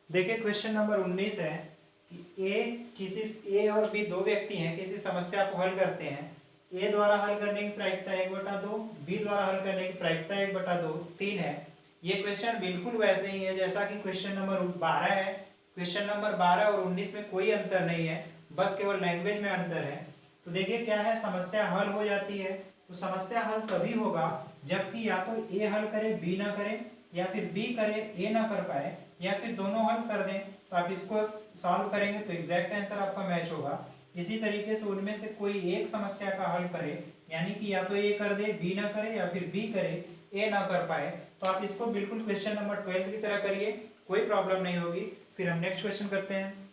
देखिए क्वेश्चन नंबर 19 है कि ए और बी दो व्यक्ति हैं, किसी समस्या को हल करते हैं। ए द्वारा हल करने की प्रायिकता 1/2, बी द्वारा हल करने की प्रायिकता 1/2, 3 है। ये क्वेश्चन बिल्कुल वैसे ही है जैसा कि क्वेश्चन नंबर 12 है। क्वेश्चन नंबर 12 और 19 में कोई अंतर नहीं है, बस केवल लैंग्वेज में अंतर है। तो देखिए क्या है, समस्या हल हो जाती है। तो समस्या हल तभी होगा जबकि या तो ए हल करे बी ना करे, या फिर बी करे ए ना कर पाए, या फिर दोनों हल कर दें। तो आप इसको सॉल्व करेंगे तो एग्जैक्ट आंसर आपका मैच होगा। इसी तरीके से उनमें से कोई एक समस्या का हल करे, यानी कि या तो ए कर दे बी ना करे, या फिर बी करे ए ना कर पाए, तो आप इसको बिल्कुल क्वेश्चन नंबर 12 की तरह करिए, कोई प्रॉब्लम नहीं होगी। फिर हम नेक्स्ट क्वेश्चन करते हैं।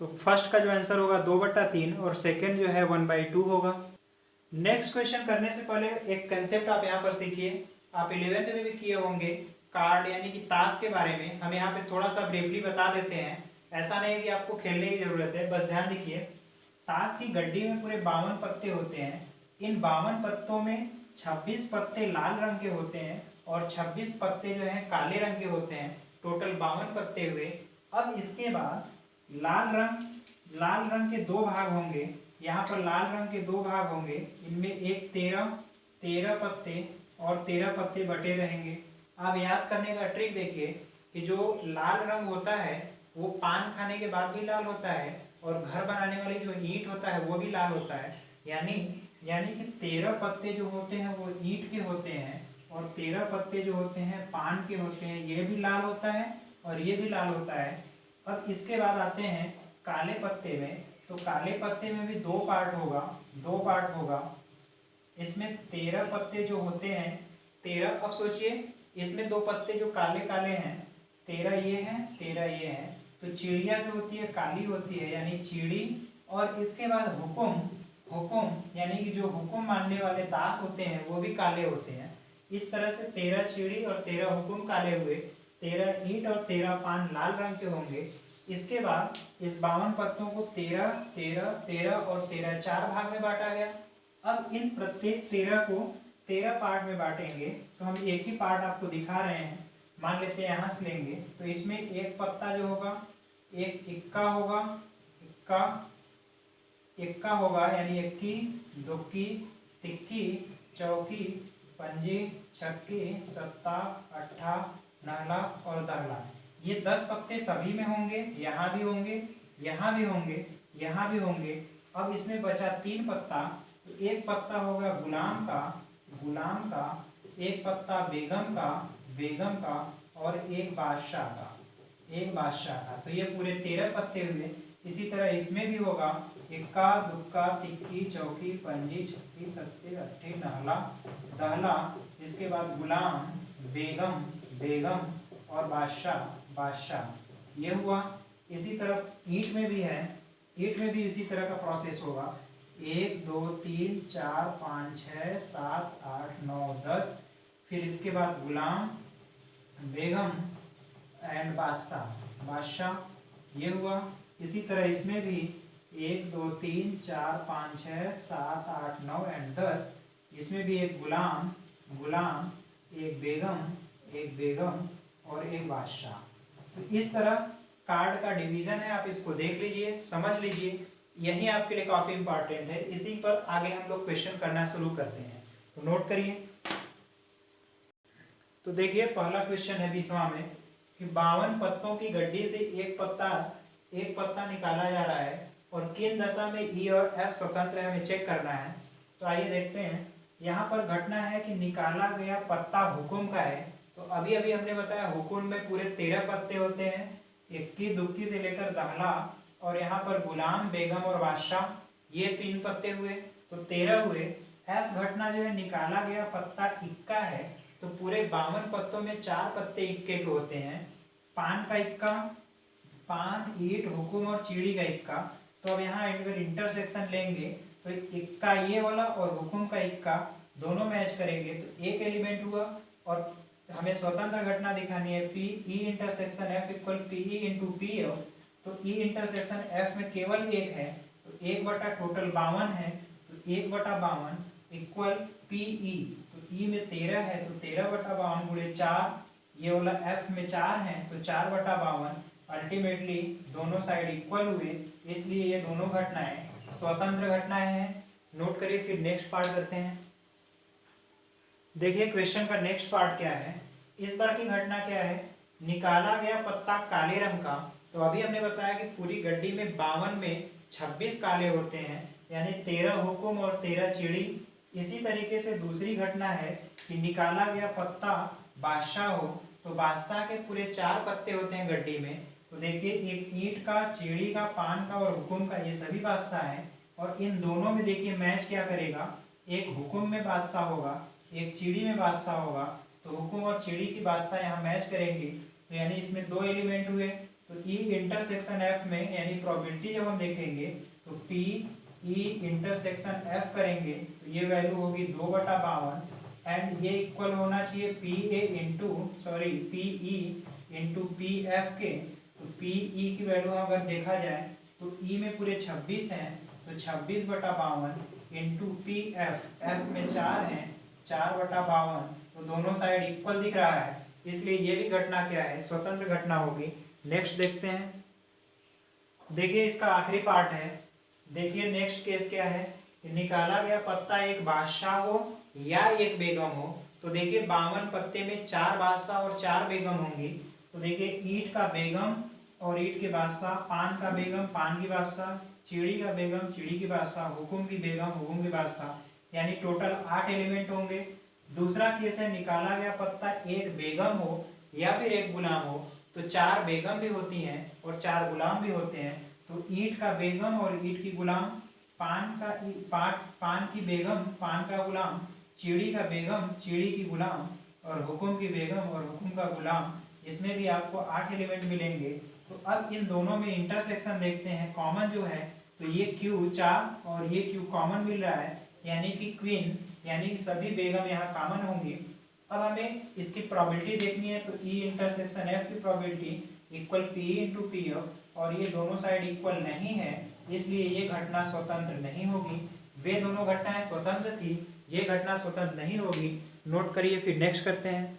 तो फर्स्ट का जो आंसर होगा 2/3 और सेकंड जो है 1/2 होगा। नेक्स्ट क्वेश्चन करने से पहले एक कंसेप्ट आप यहाँ पर सीखिए, आप 11th में भी किए होंगे, कार्ड यानी कि ताश के बारे में हम यहाँ पे थोड़ा सा ब्रीफली बता देते हैं। ऐसा नहीं है कि आपको खेलने की जरूरत है, बस ध्यान देखिए। ताश की गड्डी में पूरे 52 पत्ते होते हैं। इन 52 पत्तों में 26 पत्ते लाल रंग के होते हैं और 26 पत्ते जो हैं काले रंग के होते हैं, टोटल 52 पत्ते हुए। अब इसके बाद लाल रंग के 2 भाग होंगे, यहाँ पर लाल रंग के 2 भाग होंगे, इनमें एक 13 पत्ते और 13 पत्ते बटे रहेंगे। अब याद करने का ट्रिक देखिए कि जो लाल रंग होता है वो पान खाने के बाद भी लाल होता है, और घर बनाने वाली जो ईंट होता है वो भी लाल होता है। यानी कि 13 पत्ते जो होते हैं वो ईंट के होते हैं और 13 पत्ते जो होते हैं पान के होते हैं, ये भी लाल होता है और ये भी लाल होता है। अब इसके बाद आते हैं काले पत्ते में, तो काले पत्ते में भी दो पार्ट होगा। इसमें 13 पत्ते जो होते हैं 13, अब सोचिए इसमें दो पत्ते जो काले काले हैं, 13 ये हैं 13 ये हैं, तो चिड़िया जो होती है काली होती है यानी चिड़ी, और इसके बाद हुकुम यानी कि जो हुकुम मानने वाले दास होते हैं वो भी काले होते हैं। इस तरह से 13 चिड़ी और 13 हुकुम काले हुए, 13 ईंट और 13 पान लाल रंग के होंगे। इसके बाद इस 52 पत्तों को 13 13 13 और 13 चार भाग में बांटा गया। अब इन प्रत्येक 13 को 13 पार्ट में बांटेंगे, तो हम एक ही पार्ट आपको दिखा रहे हैं। मान लेते हैं यहाँ से लेंगे, तो इसमें एक पत्ता जो होगा एक इक्का होगा, इक्का होगा यानी इक्की, दुक्की, तिक्की, चौकी, पंजी, छक्की, सत्ता, अट्ठा, नहला और दहला। ये 10 पत्ते सभी में होंगे, यहाँ भी होंगे, यहाँ भी होंगे, यहाँ भी होंगे। अब इसमें बचा 3 पत्ता, तो एक पत्ता होगा गुलाम का, एक पत्ता बेगम का और एक बादशाह का। तो ये पूरे 13 पत्ते हुए। इसी तरह इसमें भी होगा इक्का, दुक्का, तिक्की, चौकी, पंजी, छक्की, सत्ते, अट्ठे, नहला, दहला। इसके बाद गुलाम, बेगम और बादशाह ये हुआ। इसी तरह ईंट में भी है, ईंट में भी इसी तरह का प्रोसेस होगा। 1 2 3 4 5 6 7 8 9 10, फिर इसके बाद गुलाम, बेगम एंड बादशाह ये हुआ। इसी तरह इसमें भी 1 2 3 4 5 6 7 8 9 एंड 10, इसमें भी एक गुलाम, एक बेगम और एक बादशाह। तो इस तरह कार्ड का डिवीजन है, आप इसको देख लीजिए, समझ लीजिए, यही आपके लिए काफी इंपॉर्टेंट है। इसी पर आगे हम लोग क्वेश्चन करना शुरू करते हैं, तो नोट करिए। तो देखिए पहला क्वेश्चन है 20वां में कि 52 पत्तों की गड्डी से एक पत्ता निकाला जा रहा है और किन दशा में ई और एफ स्वतंत्र है, हमें चेक करना है। तो आइए देखते हैं। यहाँ पर घटना है कि निकाला गया पत्ता हुकुम का है। तो अभी अभी हमने बताया हुकुम में पूरे 13 पत्ते होते हैं, इक्की दुक्की से लेकर दहला, और यहाँ पर गुलाम, बेगम और बादशाह ये 3 पत्ते हुए, तो 13 हुए। एफ घटना जो है निकाला गया पत्ता इक्का है, तो पूरे 52 पत्तों में 4 पत्ते इक्के के होते हैं। पान का इक्का, पान, ईंट, हुकुम और चीड़ी का इक्का। तो अब यहाँ अगर इंटरसेक्शन लेंगे तो इक्का ये वाला और हुकुम का इक्का दोनों मैच करेंगे, तो एक एलिमेंट हुआ। और हमें स्वतंत्र घटना दिखानी है, P E intersection F equal P E into P F. तो ई इंटरसेक्शन एफ में केवल एक है, तो 1 बटा टोटल 52 है, तो 1 बटा 52 इक्वल पी ई। तो ई में 13 है, तो 13 बटा 52 गुणे 4, ये वाला एफ में 4 है, तो 4 बटा 52। अल्टीमेटली दोनों साइड इक्वल हुए, इसलिए ये दोनों घटनाएं स्वतंत्र घटनाएं हैं। नोट करिए, फिर नेक्स्ट पार्ट करते हैं। देखिए क्वेश्चन का नेक्स्ट पार्ट क्या है। इस बार की घटना क्या है, निकाला गया पत्ता काले रंग का। तो अभी हमने बताया कि पूरी गड्डी में 52 में 26 काले होते हैं, यानी 13 हुकुम और 13 चिड़ी। इसी तरीके से दूसरी घटना है कि निकाला गया पत्ता बादशाह हो, तो बादशाह के पूरे 4 पत्ते होते हैं गड्डी में। तो देखिए एक ईंट का, चिड़ी का, पान का और हुकुम का, ये सभी बादशाह हैं। और इन दोनों में देखिए मैच क्या करेगा, एक हुकुम में बादशाह होगा, एक चिड़ी में बादशाह होगा। तो हुकुम और चिड़ी की बादशाह यहाँ मैच करेंगे, तो यानी इसमें 2 एलिमेंट हुए। तो ई इंटरसेक्शन एफ में यानी प्रोबेबिलिटी जब हम देखेंगे तो पी ई इंटरसेक्शन एफ करेंगे, तो ये वैल्यू होगी 2 बटा 52 एंड ये इक्वल होना चाहिए P A into P E into P F के। तो पी ई की वैल्यू अगर देखा जाए तो ई में पूरे 26 हैं, तो 26 बटा 52 इंटू पी एफ, एफ में 4 हैं, 4 बटा 52, तो दोनों साइड इक्वल दिख रहा है, इसलिए ये भी घटना क्या है, स्वतंत्र घटना होगी। नेक्स्ट देखते हैं। देखिए इसका आखिरी पार्ट है। देखिए नेक्स्ट केस क्या है, निकाला गया पत्ता एक बादशाह हो या एक बेगम हो। तो देखिए 52 पत्ते में 4 बादशाह और 4 बेगम होंगी। तो देखिए ईंट का बेगम और ईंट के बादशाह, पान का बेगम, पान की बादशाह, चिड़ी का बेगम, चिड़ी की बादशाह, हुकुम की बेगम, हुकुम की बादशाह, यानी टोटल 8 एलिमेंट होंगे। दूसरा केस है निकाला गया पत्ता एक बेगम हो या फिर एक गुलाम हो, तो 4 बेगम भी होती हैं और 4 गुलाम भी होते हैं। तो ईंट का बेगम और ईंट की गुलाम, पान की बेगम पान का गुलाम, चीड़ी का बेगम चीड़ी की गुलाम, और हुक्म की बेगम और हुक्म का गुलाम। इसमें भी आपको 8 एलिमेंट मिलेंगे। तो अब इन दोनों में इंटरसेक्शन देखते हैं, कॉमन जो है, तो ये क्यू 4 और ये क्यू कॉमन मिल रहा है, यानी कि क्वीन यानी कि सभी बेगम यहाँ कॉमन होंगी। अब हमें इसकी प्रोबेबिलिटी देखनी है, तो ई इंटरसेक्शन एफ की probability equal P into P F, और ये दोनों साइड इक्वल नहीं है, इसलिए ये घटना स्वतंत्र नहीं होगी। वे दोनों घटनाएं स्वतंत्र थी, ये घटना स्वतंत्र नहीं होगी। नोट करिए, फिर नेक्स्ट करते हैं।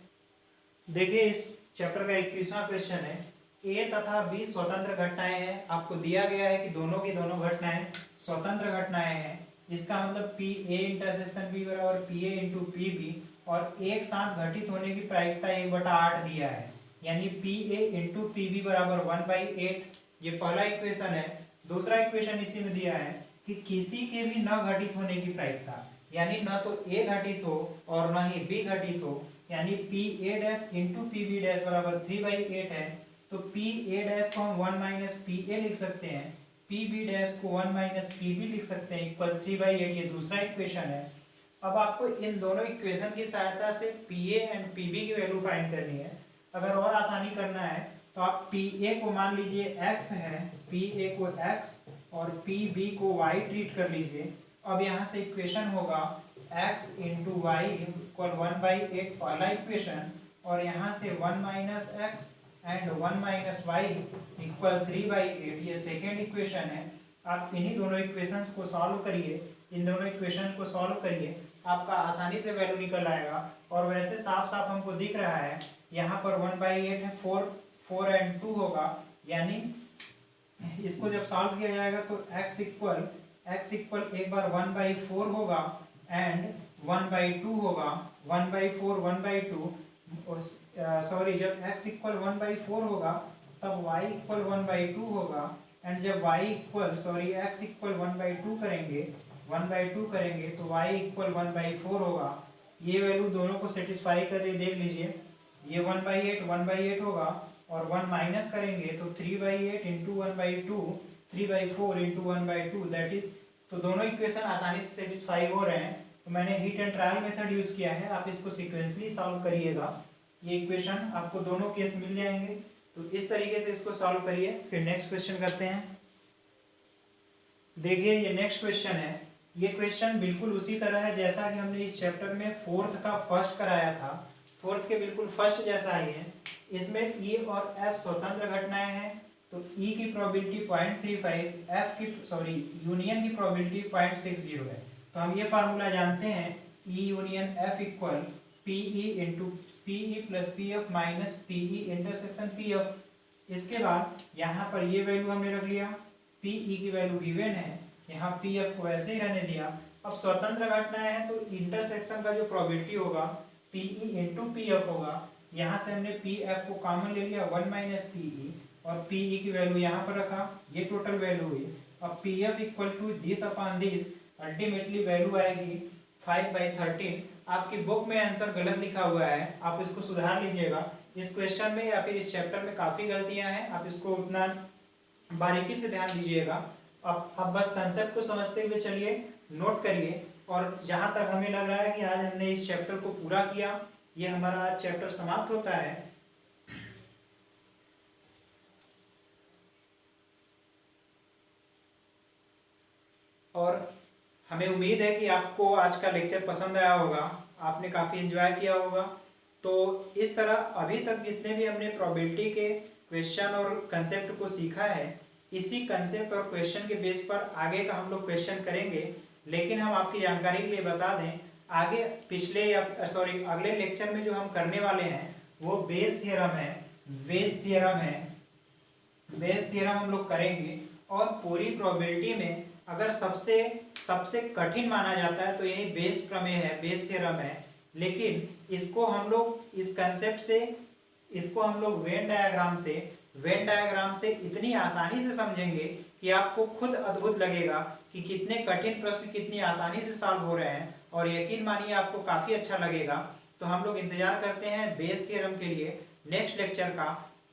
देखिए इस चैप्टर का 21वां क्वेश्चन है, ए तथा बी स्वतंत्र घटनाएं हैं। आपको दिया गया है कि दोनों की दोनों घटनाएं स्वतंत्र घटनाएं हैं। इसका मतलब पी ए इंटरसेक्शन बी बराबर P A into P B, और एक साथ घटित होने की प्रायिकता 1/8 दिया है, यानी P A into P B बराबर 1/8। ये पहला इक्वेशन है। दूसरा इक्वेशन इसी में दिया है कि किसी के भी न घटित होने की प्रायिकता, यानी न तो ए घटित हो और न ही बी घटित हो, यानी P A dash into P B dash बराबर 3/8 है। तो पी ए डैश को हम 1 माइनस पी ए लिख सकते हैं, पी बी डैश को 1 माइनस पी बी लिख सकते हैं, इक्वल 3/8। ये दूसरा इक्वेशन है। अब आपको इन दोनों इक्वेशन की सहायता से P A and P B की वैल्यू फाइंड करनी है। अगर और आसानी करना है तो आप पी ए को मान लीजिए x है, पी ए को x और पी बी को y ट्रीट कर लीजिए। अब यहाँ से इक्वेशन होगा x इंटू वाई इक्वल 1/8 पहला इक्वेशन, और यहाँ से 1 minus x and 1 minus y equal 3/8 ये सेकेंड इक्वेशन है। आप इन्हीं दोनों इक्वेशंस को सॉल्व करिए, इन दोनों इक्वेशन को सॉल्व करिए, आपका आसानी से वैल्यू निकल आएगा। और वैसे साफ साफ हमको दिख रहा है यहाँ पर 1/8 है, 4 एंड 2 होगा, यानी इसको जब सॉल्व किया जाएगा तो x इक्वल एक बार 1/4 होगा एंड 1/2 होगा, 1/4 1/2, सॉरी जब x इक्वल 1/4 होगा तब y इक्वल 1/2 होगा, एंड जब x इक्वल 1/2 करेंगे तो y इक्वल 1/4 होगा। ये वैल्यू दोनों को सेटिस्फाई कर रही, देख लीजिए, ये 1/8 होगा, और 1 माइनस करेंगे तो 3/8 इंटू 1/2, 3/4 इंटू 1/2 दैट इज। तो दोनों इक्वेशन आसानी से सेटिस्फाई हो रहे हैं। तो मैंने hit and trial method use किया है, आप इसको सिक्वेंसली सॉल्व करिएगा, ये इक्वेशन आपको दोनों केस मिल जाएंगे। तो इस तरीके से इसको सॉल्व करिए। फिर नेक्स्ट क्वेश्चन करते हैं। देखिए ये नेक्स्ट क्वेश्चन है, ये क्वेश्चन बिल्कुल उसी तरह है जैसा कि हमने इस चैप्टर में फोर्थ का फर्स्ट कराया था, फोर्थ के बिल्कुल फर्स्ट जैसा ही है। इसमें ई और एफ स्वतंत्र घटनाएं हैं, तो ई की प्रोबेबिलिटी 0.35, एफ की यूनियन की प्रोबेबिलिटी 0.60 है। तो हम ये फार्मूला जानते हैं, E union F equal P E into P E plus P F minus P E intersection P F. इसके बाद यहाँ पर ये वैल्यू हमने रख लिया, पी ई की वैल्यू गिवन है, यहाँ पी एफ को ऐसे ही रहने दिया। अब स्वतंत्र घटनाएं हैं तो इंटरसेक्शन का जो प्रोबेबिलिटी होगा P E into P F होगा। यहाँ से हमने पी एफ को कॉमन ले लिया, 1 माइनस पी ई, और पी ई की वैल्यू यहाँ पर रखा, ये टोटल वैल्यू हुई। अब P F equal to this upon this, ultimately value आएगी 5/13। आपकी बुक में आंसर गलत लिखा हुआ है, आप इसको सुधार लीजिएगा। इस क्वेश्चन में या फिर इस चैप्टर में काफ़ी गलतियां हैं, आप इसको उतना बारीकी से ध्यान दीजिएगा। अब बस कंसेप्ट को समझते हुए चलिए, नोट करिए। और जहाँ तक हमें लग रहा है कि आज हमने इस चैप्टर को पूरा किया, ये हमारा चैप्टर समाप्त होता है। और हमें उम्मीद है कि आपको आज का लेक्चर पसंद आया होगा, आपने काफ़ी एंजॉय किया होगा। तो इस तरह अभी तक जितने भी हमने प्रोबेबिलिटी के क्वेश्चन और कंसेप्ट को सीखा है, इसी कंसेप्ट और क्वेश्चन के बेस पर आगे का हम लोग क्वेश्चन करेंगे। लेकिन हम आपकी जानकारी के लिए बता दें, आगे अगले लेक्चर में जो हम करने वाले हैं वो बेस थ्योरम हम लोग करेंगे। और पूरी प्रोबेबिलिटी में अगर सबसे कठिन माना जाता है तो यही बेस प्रमेय है, बेस थ्योरम है। लेकिन इसको हम लोग इस कंसेप्ट से, इसको हम लोग वेन डायग्राम से इतनी आसानी से समझेंगे कि आपको खुद अद्भुत लगेगा कि कितने कठिन प्रश्न कितनी आसानी से सॉल्व हो रहे हैं। और यकीन मानिए आपको काफ़ी अच्छा लगेगा। तो हम लोग इंतजार करते हैं बेस थ्योरम के लिए नेक्स्ट लेक्चर का।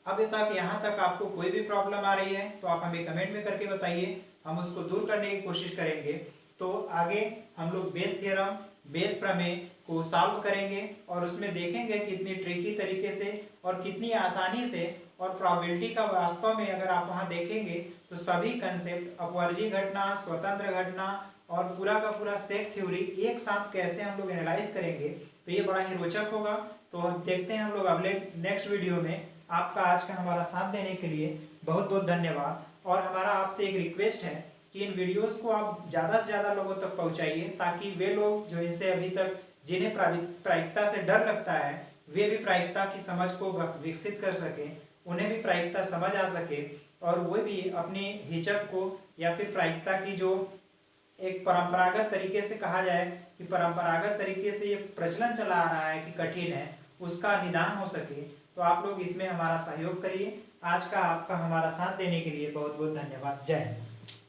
अब तक यहाँ तक आपको कोई भी प्रॉब्लम आ रही है तो आप हमें कमेंट में करके बताइए, हम उसको दूर करने की कोशिश करेंगे। तो आगे हम लोग बेस थ्योरम, बेस प्रमेय को सॉल्व करेंगे और उसमें देखेंगे कितनी ट्रिकी तरीके से और कितनी आसानी से, और प्रोबेबिलिटी का वास्तव में अगर आप वहाँ देखेंगे तो सभी कंसेप्ट, अपवर्जी घटना, स्वतंत्र घटना और पूरा का पूरा सेट थ्योरी एक साथ कैसे हम लोग एनालाइज करेंगे, तो ये बड़ा ही रोचक होगा। तो देखते हैं हम लोग अगले नेक्स्ट वीडियो में। आपका आज का हमारा साथ देने के लिए बहुत बहुत धन्यवाद। और हमारा आपसे एक रिक्वेस्ट है कि इन वीडियोस को आप ज़्यादा से ज़्यादा लोगों तक पहुंचाइए, ताकि वे लोग जो इनसे अभी तक जिन्हें प्रायिकता से डर लगता है वे भी प्रायिकता की समझ को विकसित कर सकें, उन्हें भी प्रायिकता समझ आ सके और वे भी अपनी हिचक को या फिर प्रायिकता की जो एक परंपरागत तरीके से कहा जाए कि परंपरागत तरीके से ये प्रचलन चला आ रहा है कि कठिन है, उसका निदान हो सके। तो आप लोग इसमें हमारा सहयोग करिए। आज का आपका हमारा साथ देने के लिए बहुत बहुत धन्यवाद। जय हिंद।